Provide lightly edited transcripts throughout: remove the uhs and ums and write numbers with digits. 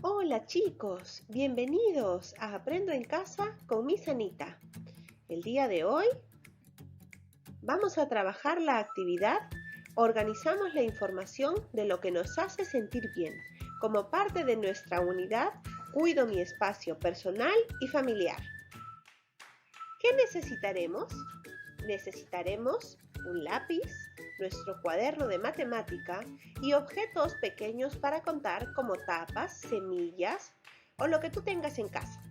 Hola chicos, bienvenidos a Aprendo en Casa con Miss Anita. El día de hoy vamos a trabajar la actividad Organizamos la información de lo que nos hace sentir bien, como parte de nuestra unidad Cuido mi espacio personal y familiar. ¿Qué necesitaremos? Necesitaremos un lápiz, nuestro cuaderno de matemática y objetos pequeños para contar como tapas, semillas o lo que tú tengas en casa.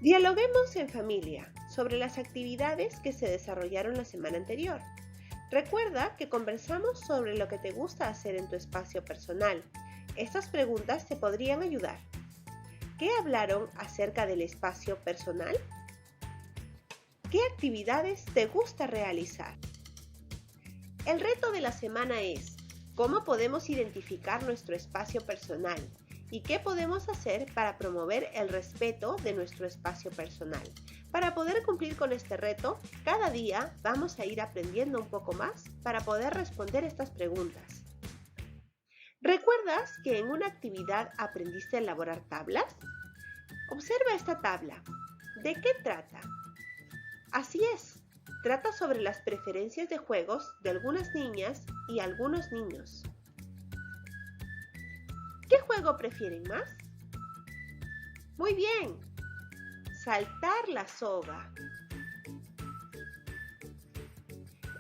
Dialoguemos en familia sobre las actividades que se desarrollaron la semana anterior. Recuerda que conversamos sobre lo que te gusta hacer en tu espacio personal. Estas preguntas te podrían ayudar. ¿Qué hablaron acerca del espacio personal? ¿Qué actividades te gusta realizar? El reto de la semana es ¿cómo podemos identificar nuestro espacio personal? ¿Y qué podemos hacer para promover el respeto de nuestro espacio personal? Para poder cumplir con este reto, cada día vamos a ir aprendiendo un poco más para poder responder estas preguntas. ¿Recuerdas que en una actividad aprendiste a elaborar tablas? Observa esta tabla. ¿De qué trata? Así es, trata sobre las preferencias de juegos de algunas niñas y algunos niños. ¿Qué juego prefieren más? Muy bien, saltar la soga.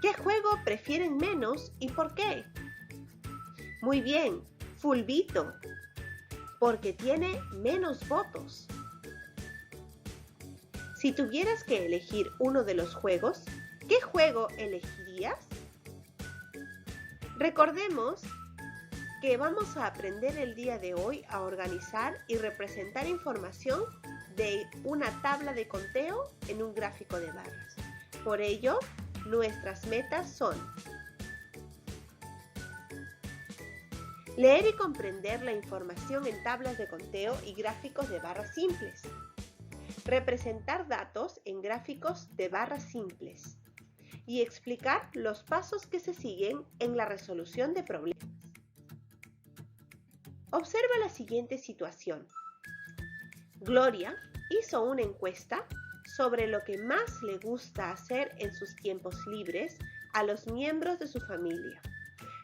¿Qué juego prefieren menos y por qué? Muy bien, fulbito, porque tiene menos votos. Si tuvieras que elegir uno de los juegos, ¿qué juego elegirías? Recordemos que vamos a aprender el día de hoy a organizar y representar información de una tabla de conteo en un gráfico de barras. Por ello, nuestras metas son leer y comprender la información en tablas de conteo y gráficos de barras simples. Representar datos en gráficos de barras simples. Y explicar los pasos que se siguen en la resolución de problemas. Observa la siguiente situación. Gloria hizo una encuesta sobre lo que más le gusta hacer en sus tiempos libres a los miembros de su familia.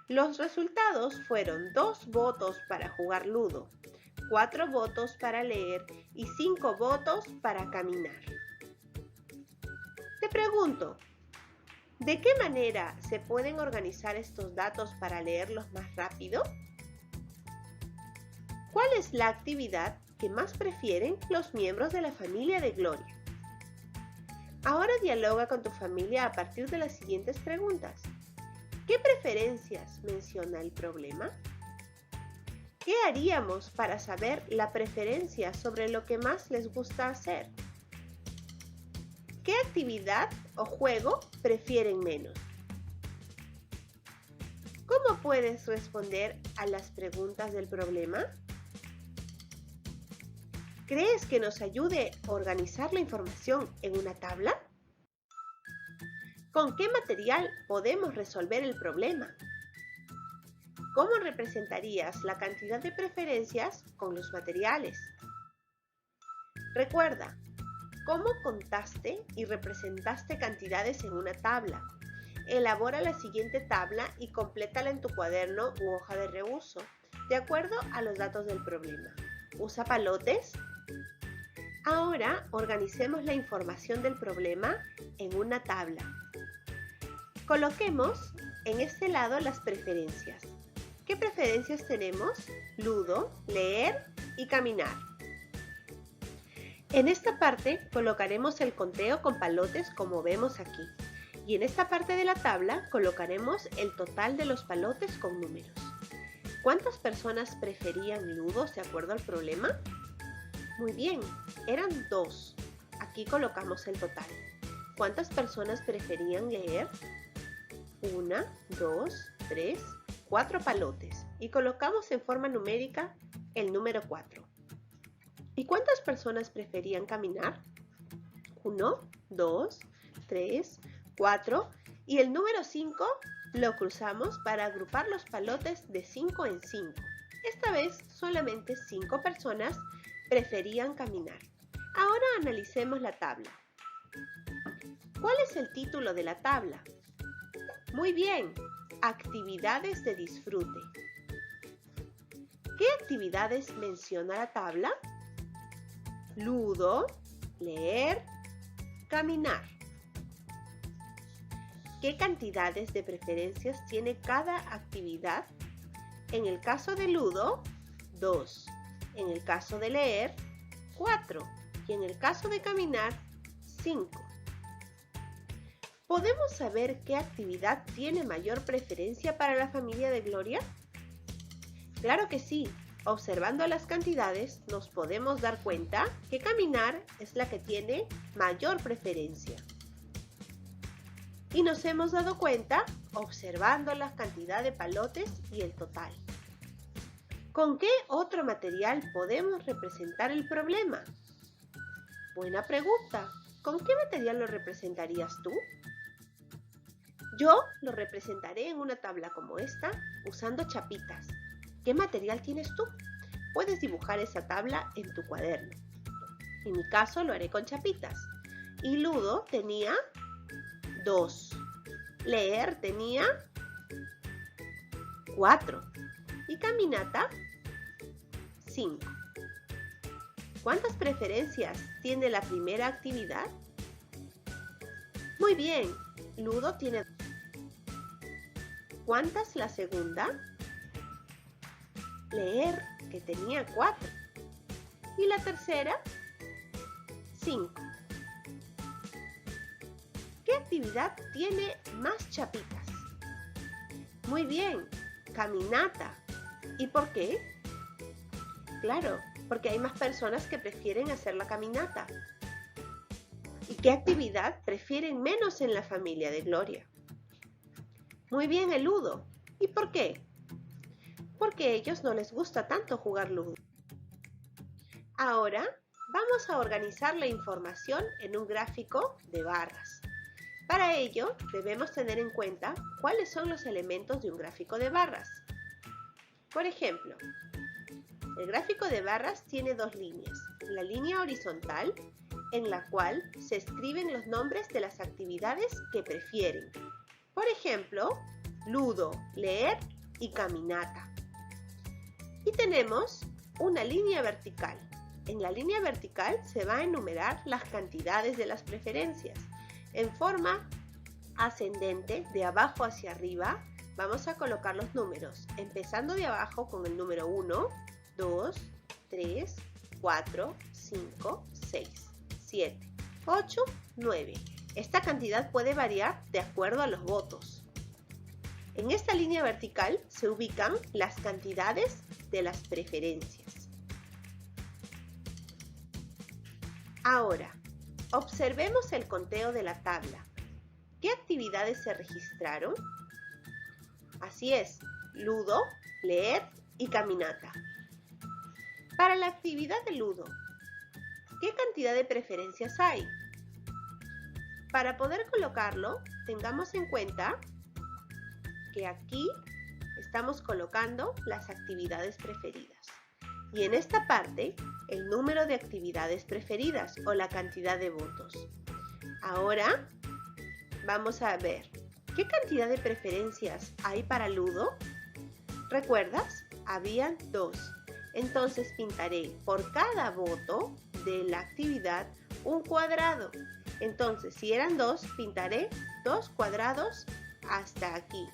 Los resultados fueron 2 votos para jugar ludo, 4 votos para leer y 5 votos para caminar. Te pregunto, ¿de qué manera se pueden organizar estos datos para leerlos más rápido? ¿Cuál es la actividad que más prefieren los miembros de la familia de Gloria? Ahora dialoga con tu familia a partir de las siguientes preguntas. ¿Qué preferencias menciona el problema? ¿Qué haríamos para saber la preferencia sobre lo que más les gusta hacer? ¿Qué actividad o juego prefieren menos? ¿Cómo puedes responder a las preguntas del problema? ¿Crees que nos ayude a organizar la información en una tabla? ¿Con qué material podemos resolver el problema? ¿Cómo representarías la cantidad de preferencias con los materiales? Recuerda, ¿cómo contaste y representaste cantidades en una tabla? Elabora la siguiente tabla y complétala en tu cuaderno u hoja de reuso, de acuerdo a los datos del problema. ¿Usa palotes? Ahora organicemos la información del problema en una tabla. Coloquemos en este lado las preferencias. ¿Qué preferencias tenemos? Ludo, leer y caminar. En esta parte colocaremos el conteo con palotes como vemos aquí. Y en esta parte de la tabla colocaremos el total de los palotes con números. ¿Cuántas personas preferían ludos de acuerdo al problema? Muy bien, eran 2. Aquí colocamos el total. ¿Cuántas personas preferían leer? 1, 2, 3, 4 palotes. Y colocamos en forma numérica el número 4. ¿Y cuántas personas preferían caminar? 1, 2, 3, 4. Y el número 5 lo cruzamos para agrupar los palotes de 5 en 5. Esta vez solamente 5 personas preferían caminar. Ahora analicemos la tabla. ¿Cuál es el título de la tabla? Muy bien, actividades de disfrute. ¿Qué actividades menciona la tabla? Ludo, leer, caminar. ¿Qué cantidades de preferencias tiene cada actividad? En el caso de Ludo, 2. En el caso de leer, 4. Y en el caso de caminar, 5. ¿Podemos saber qué actividad tiene mayor preferencia para la familia de Gloria? Claro que sí. Observando las cantidades, nos podemos dar cuenta que caminar es la que tiene mayor preferencia. Y nos hemos dado cuenta observando la cantidad de palotes y el total. ¿Con qué otro material podemos representar el problema? Buena pregunta. ¿Con qué material lo representarías tú? Yo lo representaré en una tabla como esta usando chapitas. ¿Qué material tienes tú? Puedes dibujar esa tabla en tu cuaderno. En mi caso lo haré con chapitas. Y Ludo tenía 2. Leer tenía 4. Y caminata 5. ¿Cuántas preferencias tiene la primera actividad? Muy bien, Ludo tiene. ¿Cuántas la segunda? Leer, que tenía 4. Y la tercera, 5. ¿Qué actividad tiene más chapitas? Muy bien, caminata. ¿Y por qué? Claro, porque hay más personas que prefieren hacer la caminata. ¿Y qué actividad prefieren menos en la familia de Gloria? Muy bien, el ludo. ¿Y por qué? Porque a ellos no les gusta tanto jugar ludo. Ahora vamos a organizar la información en un gráfico de barras. Para ello debemos tener en cuenta cuáles son los elementos de un gráfico de barras. Por ejemplo, el gráfico de barras tiene 2 líneas. La línea horizontal, en la cual se escriben los nombres de las actividades que prefieren. Por ejemplo, ludo, leer y caminata. Y tenemos una línea vertical. En la línea vertical se va a enumerar las cantidades de las preferencias. En forma ascendente, de abajo hacia arriba, vamos a colocar los números, empezando de abajo con el número 1, 2, 3, 4, 5, 6, 7, 8, 9. Esta cantidad puede variar de acuerdo a los votos. En esta línea vertical se ubican las cantidades de las preferencias. Ahora, observemos el conteo de la tabla. ¿Qué actividades se registraron? Así es, ludo, leer y caminata. Para la actividad de ludo, ¿qué cantidad de preferencias hay? Para poder colocarlo, tengamos en cuenta que aquí estamos colocando las actividades preferidas. Y en esta parte, el número de actividades preferidas o la cantidad de votos. Ahora, vamos a ver, ¿qué cantidad de preferencias hay para ludo? ¿Recuerdas? Habían 2. Entonces pintaré por cada voto de la actividad un cuadrado. Entonces, si eran 2, pintaré 2 cuadrados hasta aquí.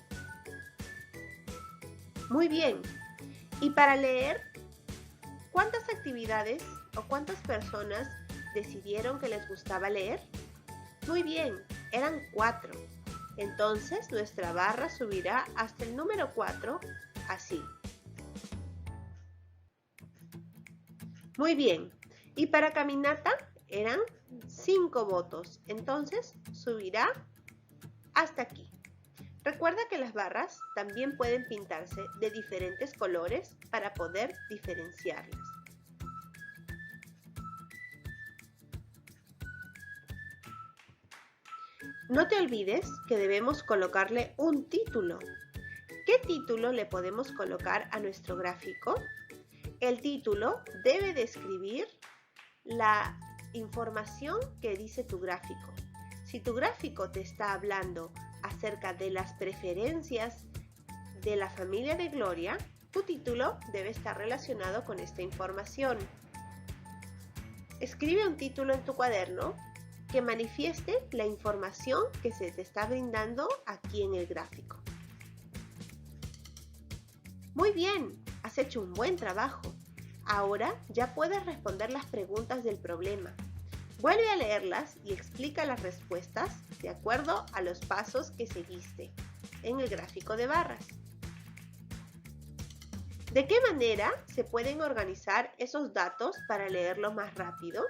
Muy bien. Y para leer, ¿cuántas actividades o cuántas personas decidieron que les gustaba leer? Muy bien, eran 4. Entonces, nuestra barra subirá hasta el número 4, así. Muy bien. Y para caminata eran 5 votos. Entonces, subirá hasta aquí. Recuerda que las barras también pueden pintarse de diferentes colores para poder diferenciarlas. No te olvides que debemos colocarle un título. ¿Qué título le podemos colocar a nuestro gráfico? El título debe describir la información que dice tu gráfico. Si tu gráfico te está hablando acerca de las preferencias de la familia de Gloria, tu título debe estar relacionado con esta información. Escribe un título en tu cuaderno que manifieste la información que se te está brindando aquí en el gráfico. Muy bien, has hecho un buen trabajo. Ahora ya puedes responder las preguntas del problema. Vuelve a leerlas y explica las respuestas de acuerdo a los pasos que seguiste en el gráfico de barras. ¿De qué manera se pueden organizar esos datos para leerlos más rápido?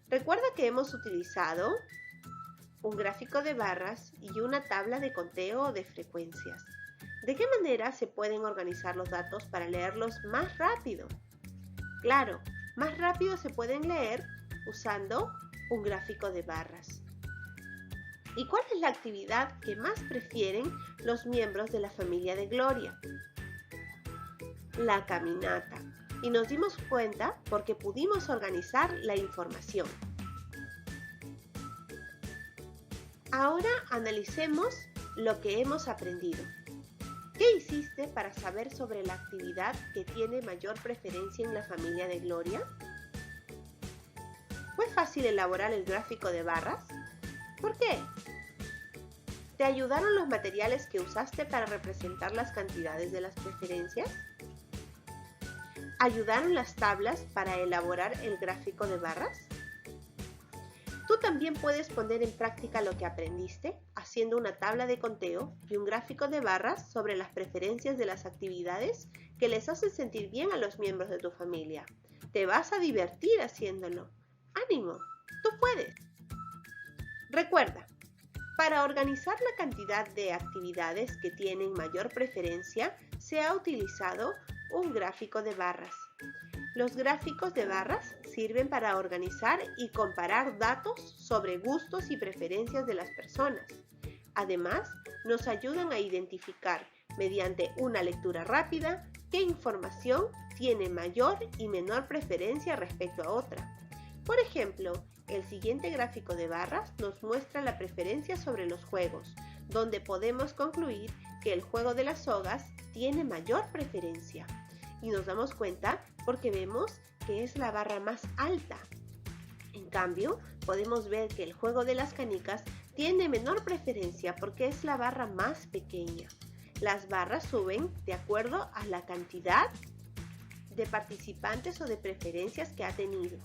Recuerda que hemos utilizado un gráfico de barras y una tabla de conteo o de frecuencias. ¿De qué manera se pueden organizar los datos para leerlos más rápido? Claro, más rápido se pueden leer usando un gráfico de barras. ¿Y cuál es la actividad que más prefieren los miembros de la familia de Gloria? La caminata. Y nos dimos cuenta porque pudimos organizar la información. Ahora analicemos lo que hemos aprendido. ¿Qué hiciste para saber sobre la actividad que tiene mayor preferencia en la familia de Gloria? ¿Fue fácil elaborar el gráfico de barras? ¿Por qué? ¿Te ayudaron los materiales que usaste para representar las cantidades de las preferencias? ¿Ayudaron las tablas para elaborar el gráfico de barras? Tú también puedes poner en práctica lo que aprendiste haciendo una tabla de conteo y un gráfico de barras sobre las preferencias de las actividades que les hacen sentir bien a los miembros de tu familia. Te vas a divertir haciéndolo. ¡Ánimo! ¡Tú puedes! Recuerda, para organizar la cantidad de actividades que tienen mayor preferencia, se ha utilizado un gráfico de barras. Los gráficos de barras sirven para organizar y comparar datos sobre gustos y preferencias de las personas. Además, nos ayudan a identificar, mediante una lectura rápida, qué información tiene mayor y menor preferencia respecto a otra. Por ejemplo, el siguiente gráfico de barras nos muestra la preferencia sobre los juegos, donde podemos concluir que el juego de las sogas tiene mayor preferencia. Y nos damos cuenta porque vemos que es la barra más alta. En cambio, podemos ver que el juego de las canicas tiene menor preferencia porque es la barra más pequeña. Las barras suben de acuerdo a la cantidad de participantes o de preferencias que ha tenido.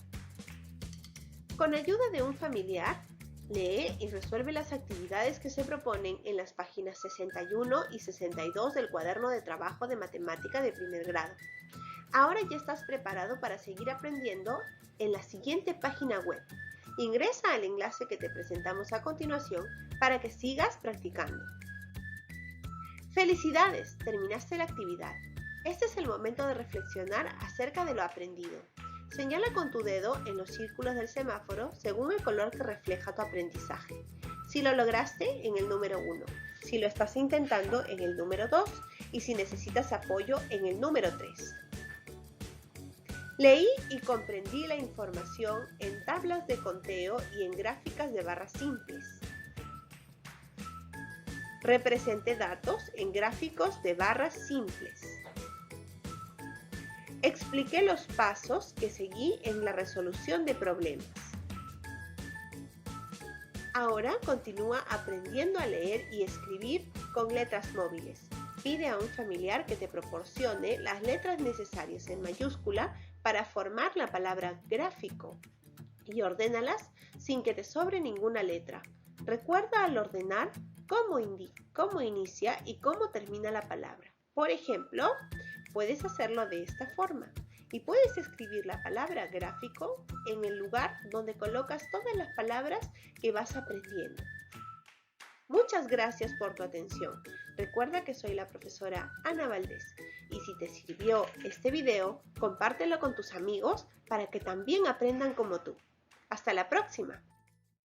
Con ayuda de un familiar, lee y resuelve las actividades que se proponen en las páginas 61 y 62 del cuaderno de trabajo de matemática de primer grado. Ahora ya estás preparado para seguir aprendiendo en la siguiente página web. Ingresa al enlace que te presentamos a continuación para que sigas practicando. ¡Felicidades! Terminaste la actividad. Este es el momento de reflexionar acerca de lo aprendido. Señala con tu dedo en los círculos del semáforo según el color que refleja tu aprendizaje. Si lo lograste, en el número 1. Si lo estás intentando, en el número 2. Y si necesitas apoyo, en el número 3. Leí y comprendí la información en tablas de conteo y en gráficas de barras simples. Representé datos en gráficos de barras simples. Expliqué los pasos que seguí en la resolución de problemas. Ahora continúa aprendiendo a leer y escribir con letras móviles. Pide a un familiar que te proporcione las letras necesarias en mayúscula para formar la palabra gráfico y ordénalas sin que te sobre ninguna letra. Recuerda al ordenar cómo inicia y cómo termina la palabra. Por ejemplo, puedes hacerlo de esta forma y puedes escribir la palabra gráfico en el lugar donde colocas todas las palabras que vas aprendiendo. Muchas gracias por tu atención. Recuerda que soy la profesora Ana Valdés y si te sirvió este video, compártelo con tus amigos para que también aprendan como tú. ¡Hasta la próxima!